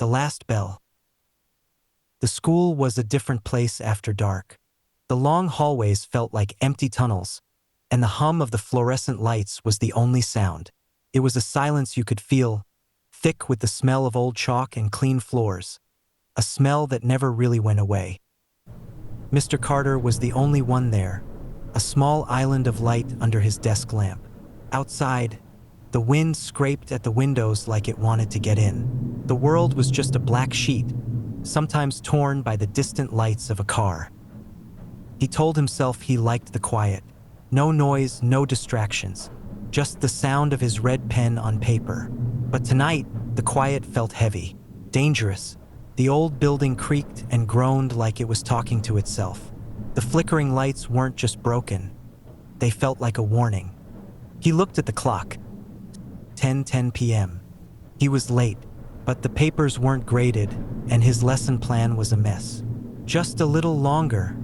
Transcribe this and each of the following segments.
The last bell. The school was a different place after dark. The long hallways felt like empty tunnels, and the hum of the fluorescent lights was the only sound. It was a silence you could feel, thick with the smell of old chalk and clean floors, a smell that never really went away. Mr. Carter was the only one there, a small island of light under his desk lamp. Outside, the wind scraped at the windows like it wanted to get in. The world was just a black sheet, sometimes torn by the distant lights of a car. He told himself he liked the quiet. No noise, no distractions, just the sound of his red pen on paper. But tonight, the quiet felt heavy, dangerous. The old building creaked and groaned like it was talking to itself. The flickering lights weren't just broken. They felt like a warning. He looked at the clock. 10:10 p.m. He was late, but the papers weren't graded, and his lesson plan was a mess. "Just a little longer,"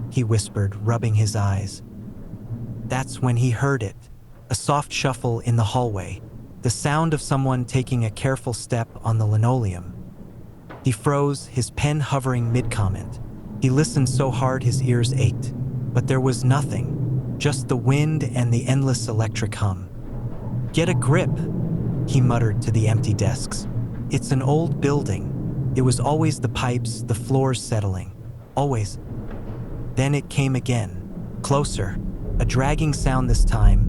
he whispered, rubbing his eyes. That's when he heard it, a soft shuffle in the hallway, the sound of someone taking a careful step on the linoleum. He froze, his pen hovering mid-comment. He listened so hard his ears ached, but there was nothing, just the wind and the endless electric hum. "Get a grip," he muttered to the empty desks. It's an old building. It was always the pipes, the floors settling. Always. Then it came again, closer, a dragging sound this time,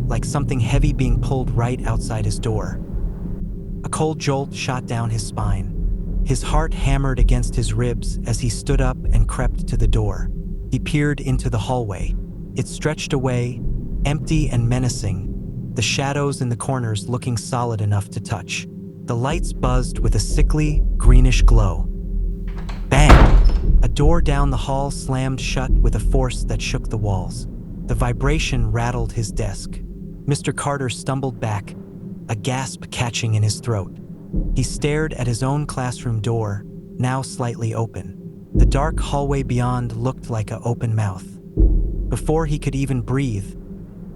like something heavy being pulled right outside his door. A cold jolt shot down his spine. His heart hammered against his ribs as he stood up and crept to the door. He peered into the hallway. It stretched away, empty and menacing, the shadows in the corners looking solid enough to touch. The lights buzzed with a sickly, greenish glow. Bang! A door down the hall slammed shut with a force that shook the walls. The vibration rattled his desk. Mr. Carter stumbled back, a gasp catching in his throat. He stared at his own classroom door, now slightly open. The dark hallway beyond looked like an open mouth. Before he could even breathe,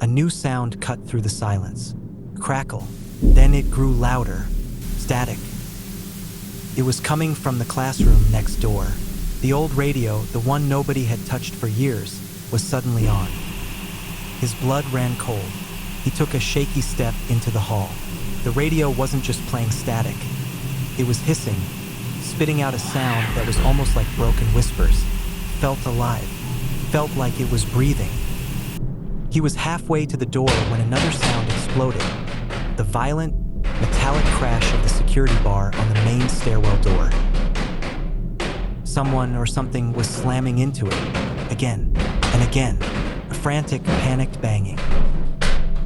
a new sound cut through the silence. Crackle. Then it grew louder. Static. It was coming from the classroom next door. The old radio, the one nobody had touched for years, was suddenly on. His blood ran cold. He took a shaky step into the hall. The radio wasn't just playing static. It was hissing, spitting out a sound that was almost like broken whispers. Felt alive. Felt like it was breathing. He was halfway to the door when another sound exploded. The violent, metallic crash of the security bar on the main stairwell door. Someone or something was slamming into it, again and again, a frantic, panicked banging.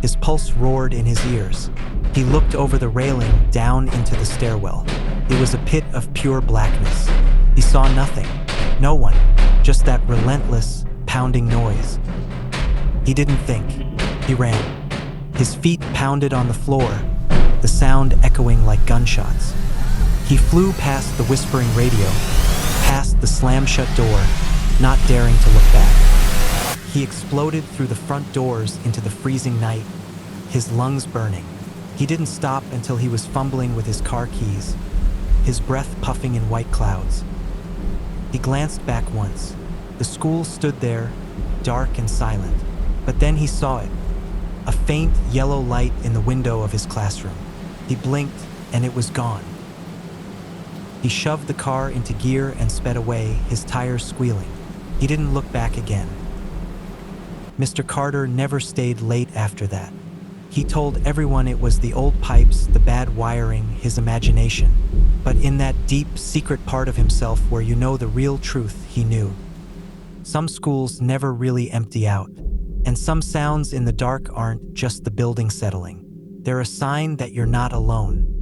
His pulse roared in his ears. He looked over the railing down into the stairwell. It was a pit of pure blackness. He saw nothing, no one, just that relentless, pounding noise. He didn't think. He ran. His feet pounded on the floor, the sound echoing like gunshots. He flew past the whispering radio, past the slam-shut door, not daring to look back. He exploded through the front doors into the freezing night, his lungs burning. He didn't stop until he was fumbling with his car keys, his breath puffing in white clouds. He glanced back once. The school stood there, dark and silent. But then he saw it, a faint yellow light in the window of his classroom. He blinked, and it was gone. He shoved the car into gear and sped away, his tires squealing. He didn't look back again. Mr. Carter never stayed late after that. He told everyone it was the old pipes, the bad wiring, his imagination. But in that deep, secret part of himself where you know the real truth, he knew. Some schools never really empty out. And some sounds in the dark aren't just the building settling. They're a sign that you're not alone.